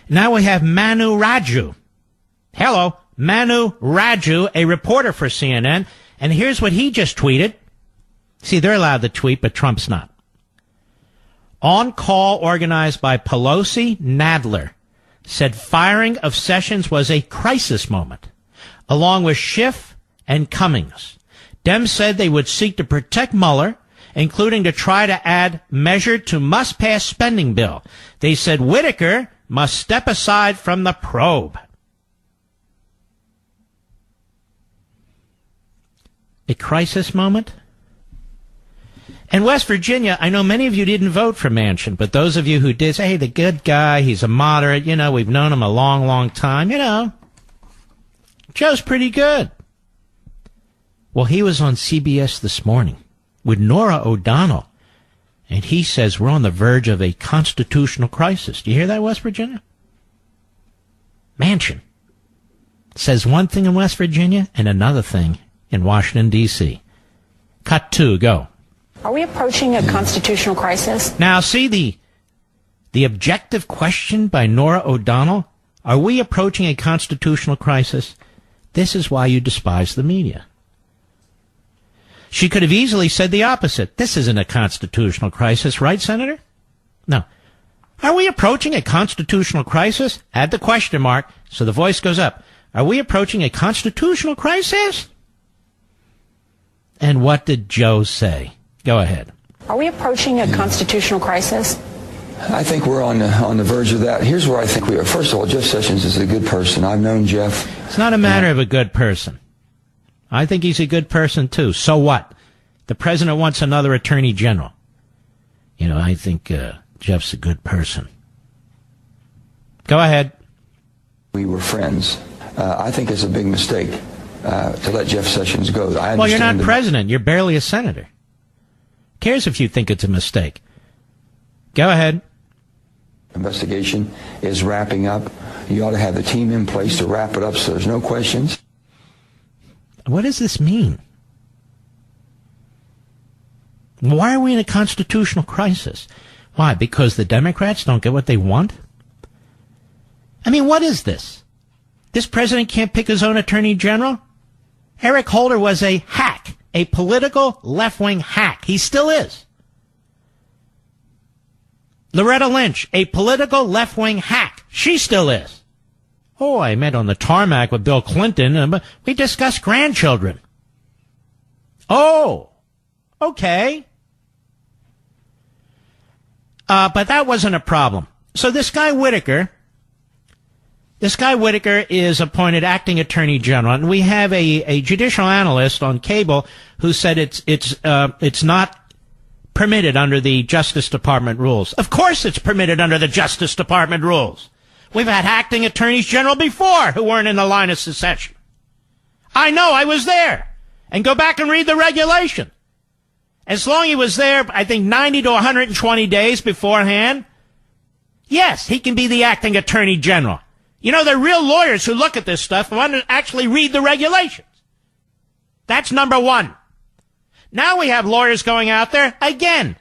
Now we have Manu Raju. Hello, Manu Raju, a reporter for CNN. And here's what he just tweeted. See, they're allowed to tweet, but Trump's not. On call organized by Pelosi, Nadler said firing of Sessions was a crisis moment, along with Schiff and Cummings. Dems said they would seek to protect Mueller, including to try to add measure to must-pass spending bill. They said Whitaker must step aside from the probe. A crisis moment? In West Virginia, I know many of you didn't vote for Manchin, but those of you who did say, hey, the good guy, he's a moderate, we've known him a long, long time, Joe's pretty good. Well, he was on CBS this morning with Norah O'Donnell, and he says we're on the verge of a constitutional crisis. Do you hear that, West Virginia? Manchin says one thing in West Virginia and another thing in Washington, D.C. Cut 2, go. Are we approaching a constitutional crisis? Now, see the objective question by Norah O'Donnell? Are we approaching a constitutional crisis? This is why you despise the media. She could have easily said the opposite. This isn't a constitutional crisis, right, Senator? No. Are we approaching a constitutional crisis? Add the question mark so the voice goes up. Are we approaching a constitutional crisis? And what did Joe say? Go ahead. Are we approaching a constitutional crisis? I think we're on the verge of that. Here's where I think we are. First of all, Jeff Sessions is a good person. I've known Jeff. It's not a matter of a good person. I think he's a good person, too. So what? The president wants another attorney general. I think Jeff's a good person. Go ahead. We were friends. I think it's a big mistake to let Jeff Sessions go. Well, you're not president. You're barely a senator. Who cares if you think it's a mistake? Go ahead. Investigation is wrapping up. You ought to have the team in place to wrap it up so there's no questions. What does this mean? Why are we in a constitutional crisis? Why? Because the Democrats don't get what they want? I mean, what is this? This president can't pick his own attorney general? Eric Holder was a hack, a political left-wing hack. He still is. Loretta Lynch, a political left-wing hack. She still is. Oh, I met on the tarmac with Bill Clinton. We discussed grandchildren. Oh, okay. But that wasn't a problem. So this guy Whitaker is appointed acting attorney general, and we have a judicial analyst on cable who said it's not permitted under the Justice Department rules. Of course it's permitted under the Justice Department rules. We've had acting attorneys general before who weren't in the line of succession. I know, I was there. And go back and read the regulation. As long as he was there, I think 90 to 120 days beforehand, yes, he can be the acting attorney general. They're real lawyers who look at this stuff and want to actually read the regulations. That's number one. Now we have lawyers going out there, again,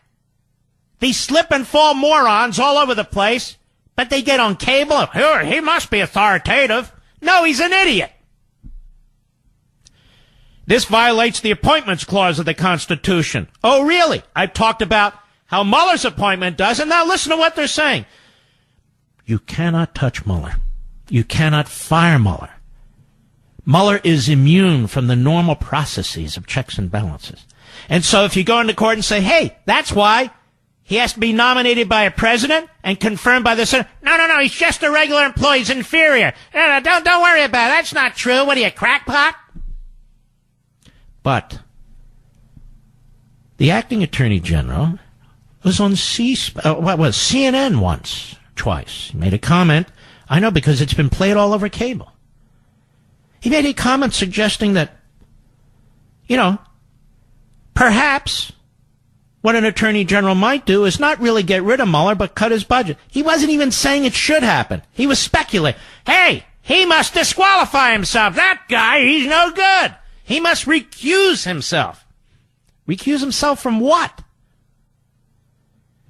these slip and fall morons all over the place, but they get on cable. He must be authoritative. No, he's an idiot. This violates the Appointments Clause of the Constitution. Oh, really? I've talked about how Mueller's appointment does, and now listen to what they're saying. You cannot touch Mueller. You cannot fire Mueller. Mueller is immune from the normal processes of checks and balances. And so if you go into court and say, hey, that's why he has to be nominated by a president and confirmed by the Senate. No, he's just a regular employee. He's inferior. No, don't worry about it. That's not true. What are you, crackpot? But the acting attorney general was on CNN once, twice. He made a comment. I know, because it's been played all over cable. He made a comment suggesting that, perhaps what an attorney general might do is not really get rid of Mueller, but cut his budget. He wasn't even saying it should happen. He was speculating. Hey, he must disqualify himself. That guy, he's no good. He must recuse himself. Recuse himself from what?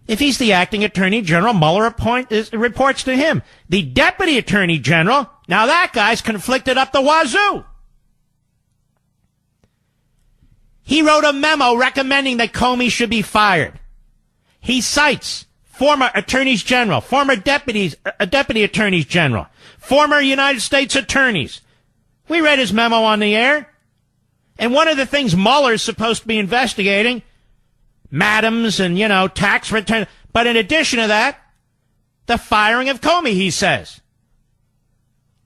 If he's the acting attorney general, Mueller reports to him. The deputy attorney general, now that guy's conflicted up the wazoo. He wrote a memo recommending that Comey should be fired. He cites former attorneys general, former deputy attorneys general, former United States attorneys. We read his memo on the air. And one of the things Mueller's supposed to be investigating, madams and, tax return. But in addition to that, the firing of Comey, he says.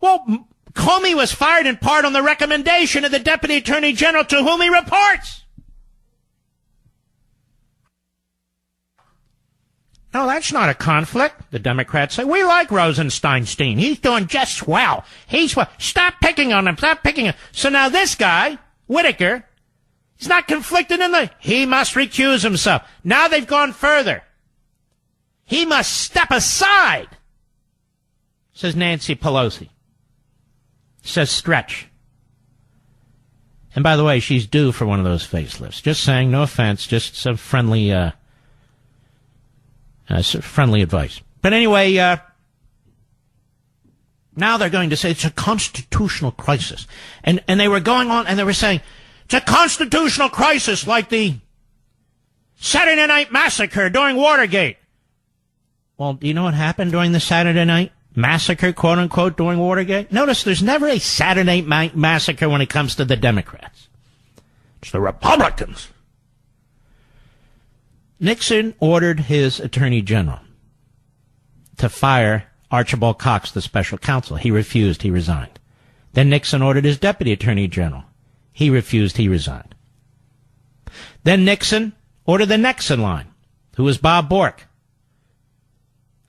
Well, Comey was fired in part on the recommendation of the deputy attorney general to whom he reports. No, that's not a conflict, the Democrats say. We like Rosensteinstein. He's doing just swell. Stop picking on him. Stop picking on him. So now this guy, Whitaker, he's not conflicted he must recuse himself. Now they've gone further. He must step aside, says Nancy Pelosi. Says Stretch. And by the way, she's due for one of those facelifts. Just saying, no offense, just some friendly advice. But anyway, now they're going to say it's a constitutional crisis. And they were going on and they were saying, it's a constitutional crisis like the Saturday Night Massacre during Watergate. Well, do you know what happened during the Saturday Night Massacre, quote unquote, during Watergate? Notice there's never a Saturday Night Massacre when it comes to the Democrats. It's the Republicans. Nixon ordered his attorney general to fire Archibald Cox, the special counsel. He refused. He resigned. Then Nixon ordered his deputy attorney general. He refused. He resigned. Then Nixon ordered the next in line, who was Bob Bork,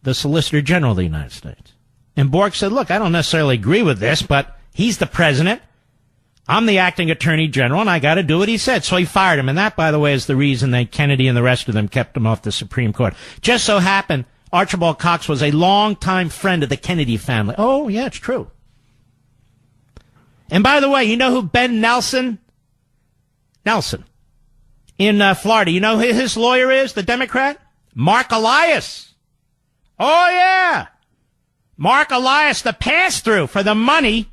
the Solicitor General of the United States. And Bork said, look, I don't necessarily agree with this, but he's the president. I'm the acting attorney general, and I got to do what he said. So he fired him. And that, by the way, is the reason that Kennedy and the rest of them kept him off the Supreme Court. Just so happened, Archibald Cox was a longtime friend of the Kennedy family. Oh, yeah, it's true. And by the way, you know who Ben Nelson in Florida, you know who his lawyer is, the Democrat? Mark Elias. Oh, yeah. Mark Elias, the pass-through for the money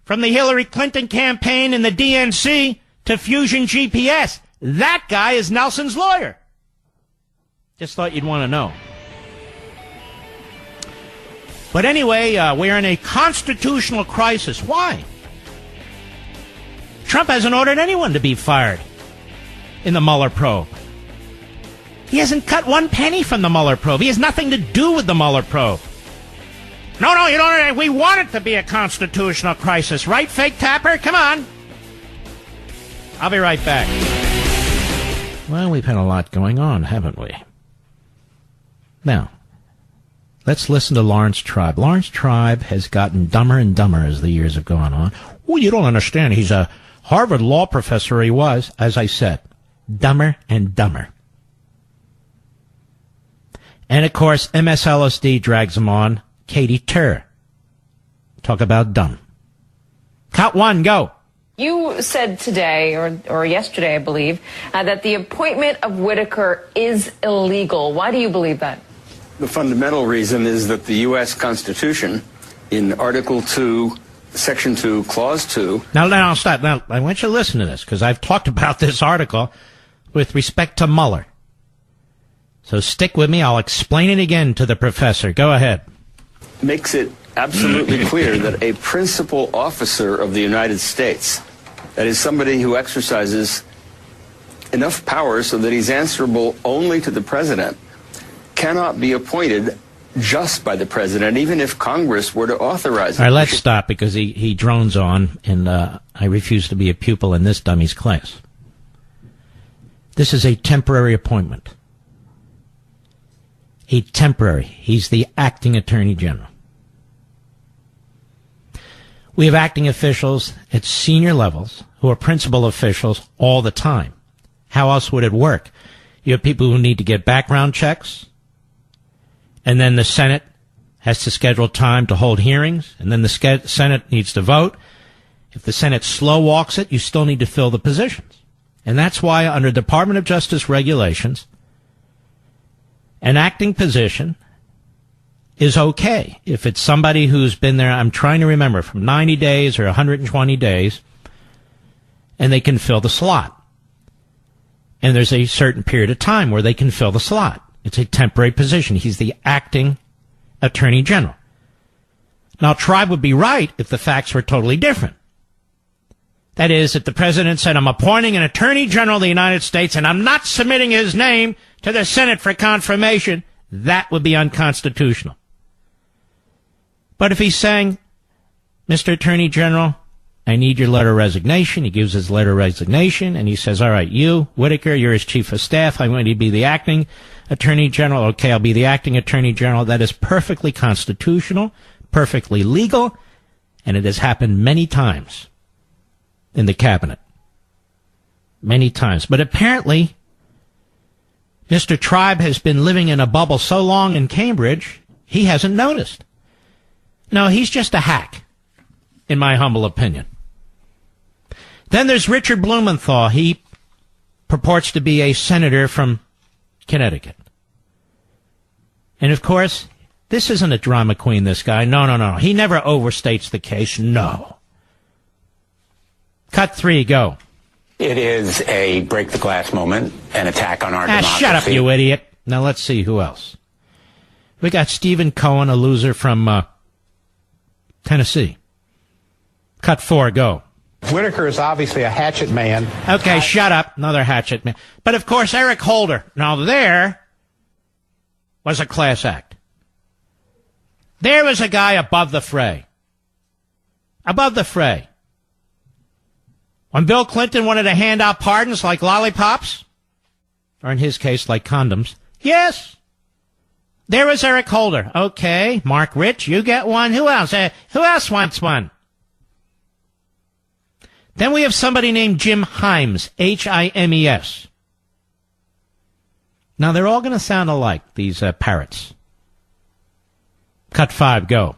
from the Hillary Clinton campaign and the DNC to Fusion GPS. That guy is Nelson's lawyer. Just thought you'd want to know. But anyway, we're in a constitutional crisis. Why? Trump hasn't ordered anyone to be fired in the Mueller probe. He hasn't cut one penny from the Mueller probe. He has nothing to do with the Mueller probe. No, you don't. We want it to be a constitutional crisis, right, Fake Tapper? Come on. I'll be right back. Well, we've had a lot going on, haven't we? Now, let's listen to Lawrence Tribe. Lawrence Tribe has gotten dumber and dumber as the years have gone on. Well, you don't understand. He's a Harvard law professor. He was, as I said, dumber and dumber. And, of course, MSLSD drags him on. Katie Tur. Talk about dumb. Count one, go. You said today, or yesterday, I believe, that the appointment of Whitaker is illegal. Why do you believe that? The fundamental reason is that the U.S. Constitution, in Article 2, Section 2, Clause 2... Now, stop. Now, I want you to listen to this, because I've talked about this article with respect to Mueller. So stick with me. I'll explain it again to the professor. Go ahead. Makes it absolutely clear that a principal officer of the United States, that is somebody who exercises enough power so that he's answerable only to the president, cannot be appointed just by the president, even if Congress were to authorize it. All right, let's stop, because he drones on, and I refuse to be a pupil in this dummy's class. This is a temporary appointment. He's the acting attorney general. We have acting officials at senior levels who are principal officials all the time. How else would it work? You have people who need to get background checks, and then the Senate has to schedule time to hold hearings, and then the Senate needs to vote. If the Senate slow walks it, you still need to fill the positions. And that's why under Department of Justice regulations, An acting position is okay if it's somebody who's been there, I'm trying to remember, from 90 days or 120 days, and they can fill the slot. And there's a certain period of time where they can fill the slot. It's a temporary position. He's the acting Attorney General. Now, Tribe would be right if the facts were totally different. That is, if the president said, I'm appointing an Attorney General of the United States and I'm not submitting his name to the Senate for confirmation, that would be unconstitutional. But if he's saying, Mr. Attorney General, I need your letter of resignation, he gives his letter of resignation, and he says, all right, you, Whitaker, you're his chief of staff, I'm going to be the acting Attorney General. Okay, I'll be the acting Attorney General. That is perfectly constitutional, perfectly legal, and it has happened many times in the cabinet. Many times. But apparently, Mr. Tribe has been living in a bubble so long in Cambridge, he hasn't noticed. No, he's just a hack, in my humble opinion. Then there's Richard Blumenthal. He purports to be a senator from Connecticut. And of course, this isn't a drama queen, this guy. No. He never overstates the case. No. Cut 3, go. It is a break the glass moment, an attack on our democracy. Shut up, you idiot. Now let's see who else. We got Stephen Cohen, a loser from Tennessee. Cut 4, go. Whitaker is obviously a hatchet man. Okay, shut up. Another hatchet man. But of course, Eric Holder. Now there was a class act. There was a guy above the fray. Above the fray. When Bill Clinton wanted to hand out pardons like lollipops, or in his case, like condoms, yes, there was Eric Holder. Okay, Mark Rich, you get one. Who else? Who else wants one? Then we have somebody named Jim Himes, Himes. Now, they're all going to sound alike, these parrots. Cut 5, go.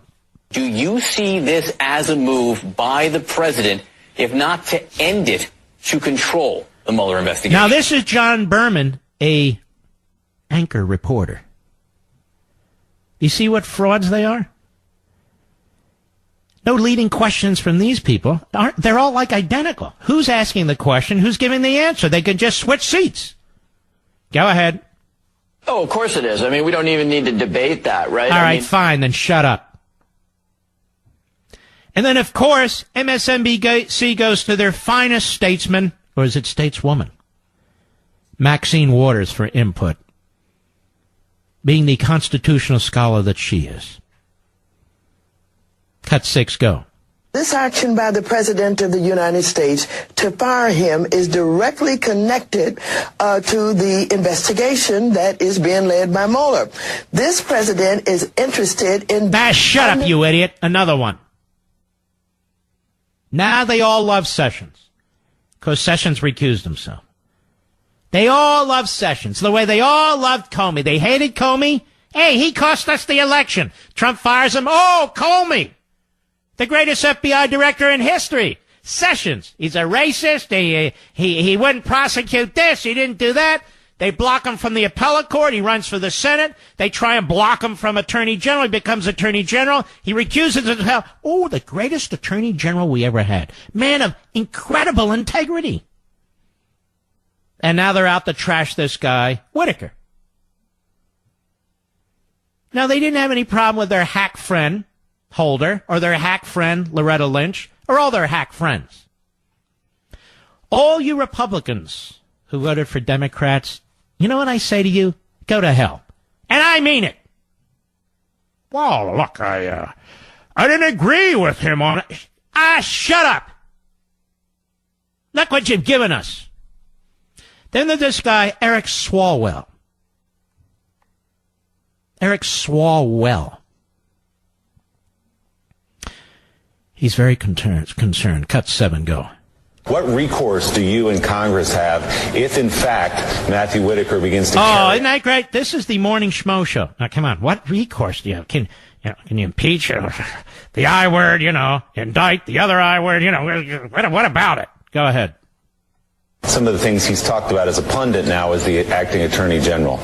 Do you see this as a move by the president, if not to end it, to control the Mueller investigation? Now, this is John Berman, a anchor reporter. You see what frauds they are? No leading questions from these people. They're all like identical. Who's asking the question? Who's giving the answer? They could just switch seats. Go ahead. Oh, of course it is. I mean, we don't even need to debate that, right? All right, fine, then shut up. And then, of course, MSNBC goes to their finest statesman, or is it stateswoman? Maxine Waters for input, being the constitutional scholar that she is. Cut 6, go. This action by the President of the United States to fire him is directly connected to the investigation that is being led by Mueller. This president is interested in... Shut up, you idiot. Another one. Now they all love Sessions, because Sessions recused himself. They all love Sessions, the way they all loved Comey. They hated Comey. Hey, he cost us the election. Trump fires him. Oh, Comey, the greatest FBI director in history. Sessions, he's a racist. He wouldn't prosecute this. He didn't do that. They block him from the appellate court. He runs for the Senate. They try and block him from Attorney General. He becomes Attorney General. He recuses himself. Oh, the greatest Attorney General we ever had. Man of incredible integrity. And now they're out to trash this guy, Whitaker. Now, they didn't have any problem with their hack friend, Holder, or their hack friend, Loretta Lynch, or all their hack friends. All you Republicans who voted for Democrats, you know what I say to you? Go to hell. And I mean it. Well, look, I didn't agree with him on it. Shut up. Look what you've given us. Then there's this guy, Eric Swalwell. Eric Swalwell. He's very concerned. Cut 7, go. What recourse do you and Congress have if, in fact, Matthew Whitaker begins to carry... isn't that great? This is the Morning Schmo Show. Now, come on. What recourse do you have? Can you impeach the I word, indict the other I word, what about it? Go ahead. Some of the things he's talked about as a pundit now as the acting attorney general.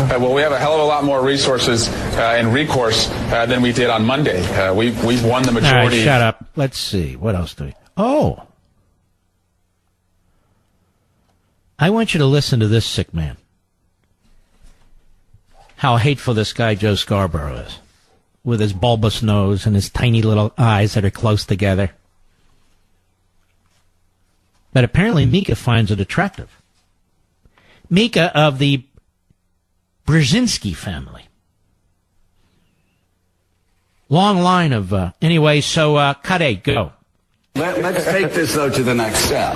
Well, we have a hell of a lot more resources and recourse than we did on Monday. We've won the majority. All right, shut up. Let's see. What else do we... Oh. I want you to listen to this sick man. How hateful this guy Joe Scarborough is. With his bulbous nose and his tiny little eyes that are close together. But apparently Mika finds it attractive. Mika of the Brzezinski family. Long line of... anyway, so cut 8, go. Let's take this, though, to the next step,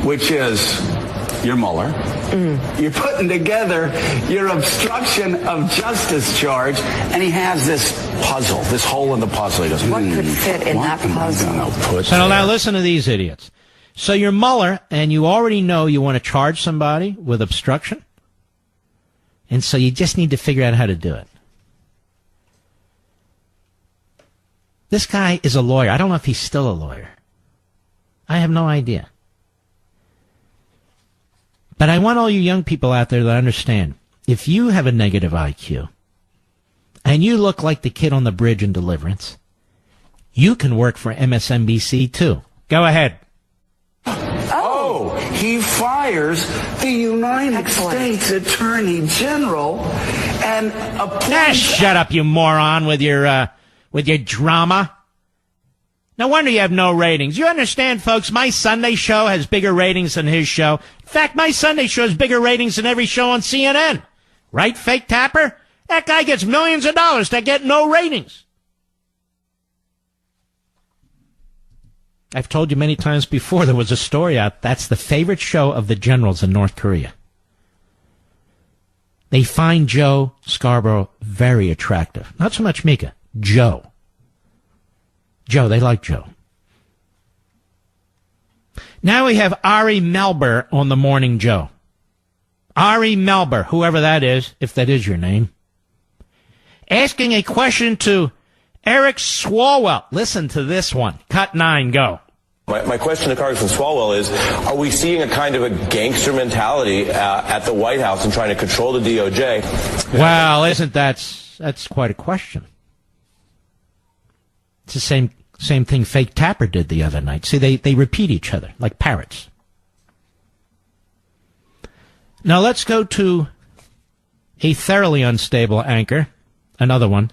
which is your Mueller. You're putting together your obstruction of justice charge, and he has this puzzle, this hole in the puzzle. He goes, what could fit in that puzzle? So now listen to these idiots. So you're Mueller, and you already know you want to charge somebody with obstruction, and so you just need to figure out how to do it. This guy is a lawyer. I don't know if he's still a lawyer. I have no idea. But I want all you young people out there to understand, if you have a negative IQ, and you look like the kid on the bridge in Deliverance, you can work for MSNBC too. Go ahead. Oh, he fires the United States Attorney General and appoints... Shut up, you moron, with your drama. No wonder you have no ratings. You understand, folks, my Sunday show has bigger ratings than his show. In fact, my Sunday show has bigger ratings than every show on CNN. Right, Fake Tapper? That guy gets millions of dollars to get no ratings. I've told you many times before, there was a story out. That's the favorite show of the generals in North Korea. They find Joe Scarborough very attractive. Not so much Mika. Joe. They like Joe. Now we have Ari Melber on the Morning Joe. Ari Melber, whoever that is, if that is your name, asking a question to Eric Swalwell. Listen to this one. Cut 9, go. My question to Congressman Swalwell is, are we seeing a kind of a gangster mentality at the White House and trying to control the DOJ? Well, that's quite a question. It's the same thing Fake Tapper did the other night. See, they repeat each other like parrots. Now let's go to a thoroughly unstable anchor, another one,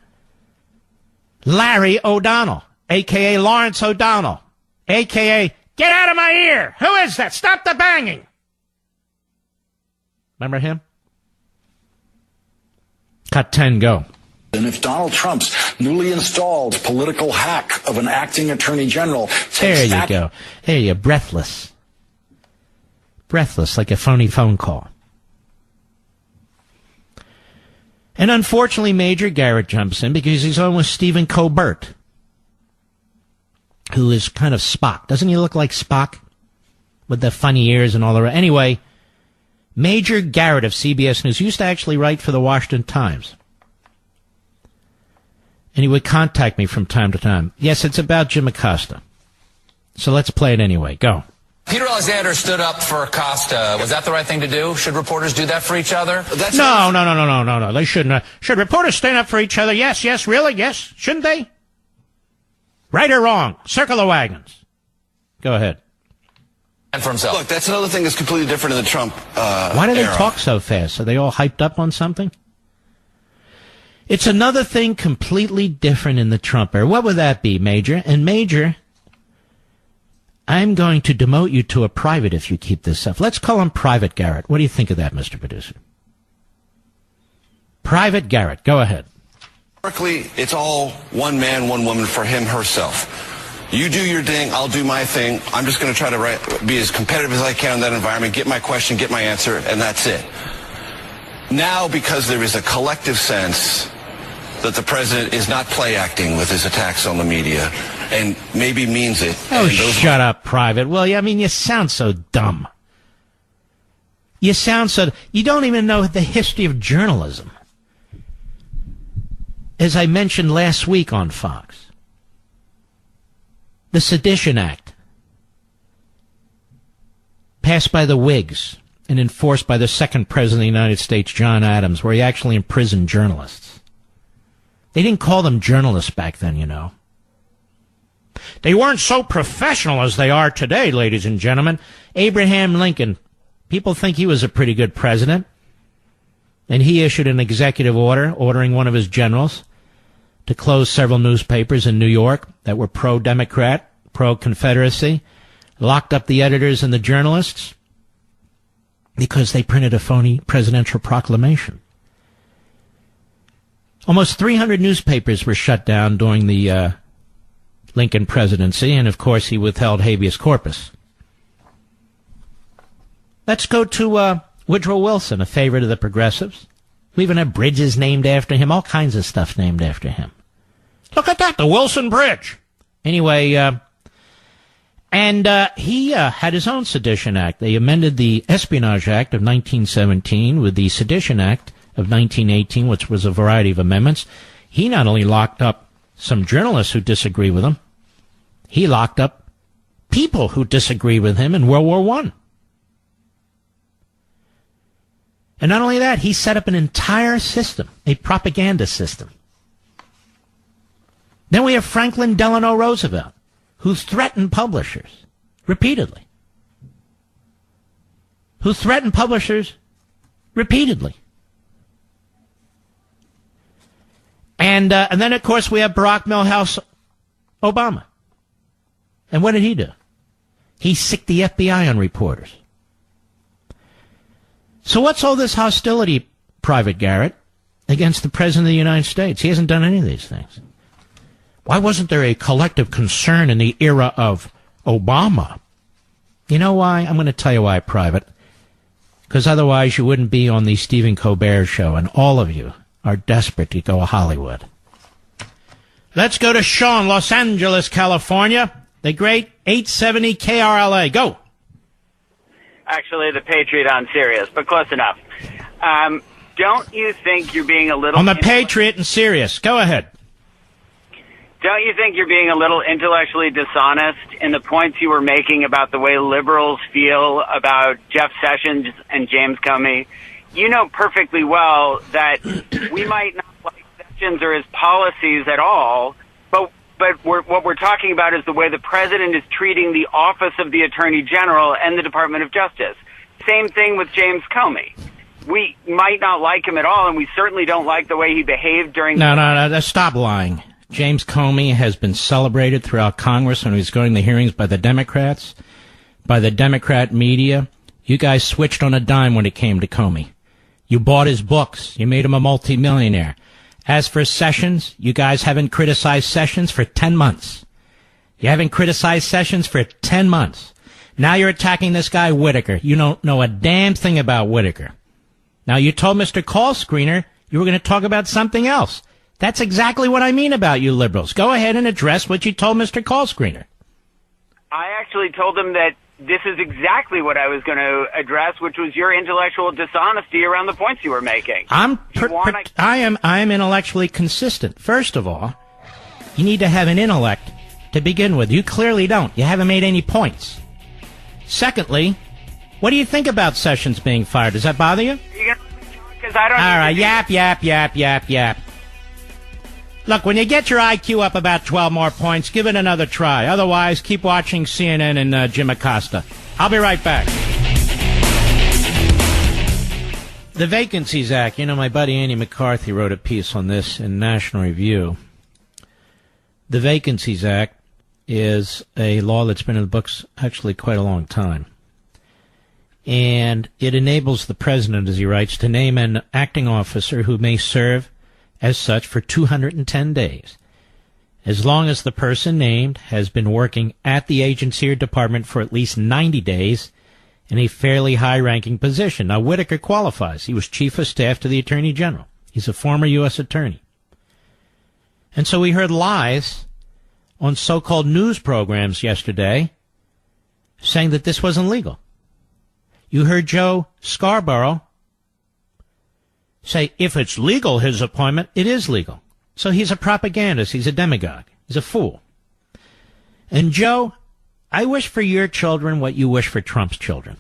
Larry O'Donnell, a.k.a. Lawrence O'Donnell, a.k.a. Get out of my ear! Who is that? Stop the banging! Remember him? Cut 10, go. And if Donald Trump's newly installed political hack of an acting attorney general takes there you go. There you go. Breathless. Breathless, like a phony phone call. And unfortunately, Major Garrett jumps in because he's on with Stephen Colbert, who is kind of Spock. Doesn't he look like Spock? With the funny ears and all the rest. Anyway, Major Garrett of CBS News used to actually write for the Washington Times. And he would contact me from time to time. Yes, it's about Jim Acosta. So let's play it anyway. Go. Peter Alexander stood up for Acosta. Was that the right thing to do? Should reporters do that for each other? No. They shouldn't. Should reporters stand up for each other? Yes, really? Yes. Shouldn't they? Right or wrong? Circle the wagons. Go ahead. And for himself. Look, that's another thing that's completely different in the Trump Why do they talk so fast? Are they all hyped up on something? It's another thing completely different in the Trump era. What would that be, Major? And Major, I'm going to demote you to a private if you keep this up. Let's call him Private Garrett. What do you think of that, Mr. Producer? Private Garrett, go ahead. Historically, it's all one man, one woman for him, herself. You do your thing, I'll do my thing. I'm just going to try to be as competitive as I can in that environment, get my question, get my answer, and that's it. Now, because there is a collective sense that the president is not play acting with his attacks on the media and maybe means it. Oh, shut up, Private. Well, I mean, you sound so dumb. You don't even know the history of journalism. As I mentioned last week on Fox, the Sedition Act, passed by the Whigs and enforced by the second president of the United States, John Adams, where he actually imprisoned journalists. They didn't call them journalists back then, you know. They weren't so professional as they are today, ladies and gentlemen. Abraham Lincoln, people think he was a pretty good president. And he issued an executive order ordering one of his generals to close several newspapers in New York that were pro-Democrat, pro-Confederacy, locked up the editors and the journalists because they printed a phony presidential proclamation. Almost 300 newspapers were shut down during the Lincoln presidency, and of course he withheld habeas corpus. Let's go to Woodrow Wilson, a favorite of the progressives. We even have bridges named after him, all kinds of stuff named after him. Look at that, the Wilson Bridge. Anyway, he had his own Sedition Act. They amended the Espionage Act of 1917 with the Sedition Act of 1918, which was a variety of amendments. He not only locked up some journalists who disagree with him, he locked up people who disagree with him in World War I. And not only that, he set up an entire system, a propaganda system. Then we have Franklin Delano Roosevelt, who threatened publishers repeatedly. And then, of course, we have Barack Milhouse Obama. And what did he do? He sicked the FBI on reporters. So what's all this hostility, Private Garrett, against the President of the United States? He hasn't done any of these things. Why wasn't there a collective concern in the era of Obama? You know why? I'm going to tell you why, Private. Because otherwise you wouldn't be on the Stephen Colbert show, and all of you are desperate to go to Hollywood. Let's go to Sean, Los Angeles, California. The great 870 KRLA. Go. Actually, the Patriot on Sirius, but close enough. Don't you think you're being a little... On the Patriot and Sirius. Go ahead. Don't you think you're being a little intellectually dishonest in the points you were making about the way liberals feel about Jeff Sessions and James Comey? You know perfectly well that we might not like Sessions or his policies at all, but what we're talking about is the way the president is treating the office of the Attorney General and the Department of Justice. Same thing with James Comey. We might not like him at all, and we certainly don't like the way he behaved during... No, stop lying. James Comey has been celebrated throughout Congress when he was going to hearings by the Democrats, by the Democrat media. You guys switched on a dime when it came to Comey. You bought his books. You made him a multimillionaire. As for Sessions, you guys haven't criticized Sessions for 10 months. You haven't criticized Sessions for 10 months. Now you're attacking this guy, Whitaker. You don't know a damn thing about Whitaker. Now, you told Mr. Call Screener you were going to talk about something else. That's exactly what I mean about you liberals. Go ahead and address what you told Mr. Call Screener. I actually told him that this is exactly what I was going to address, which was your intellectual dishonesty around the points you were making. I am intellectually consistent. First of all, you need to have an intellect to begin with. You clearly don't. You haven't made any points. Secondly, what do you think about Sessions being fired? Does that bother you? Because I don't. All right, yap. Look, when you get your IQ up about 12 more points, give it another try. Otherwise, keep watching CNN and Jim Acosta. I'll be right back. The Vacancies Act. You know, my buddy Andy McCarthy wrote a piece on this in National Review. The Vacancies Act is a law that's been in the books actually quite a long time. And it enables the president, as he writes, to name an acting officer who may serve as such for 210 days, as long as the person named has been working at the agency or department for at least 90 days in a fairly high-ranking position. Now, Whitaker qualifies. He was chief of staff to the Attorney General. He's a former U.S. attorney. And so we heard lies on so-called news programs yesterday saying that this wasn't legal. You heard Joe Scarborough say, if it's legal, his appointment, it is legal. So he's a propagandist. He's a demagogue. He's a fool. And Joe, I wish for your children what you wish for Trump's children.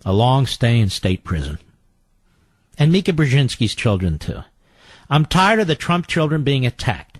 a long stay in state prison. And Mika Brzezinski's children, too. I'm tired of the Trump children being attacked.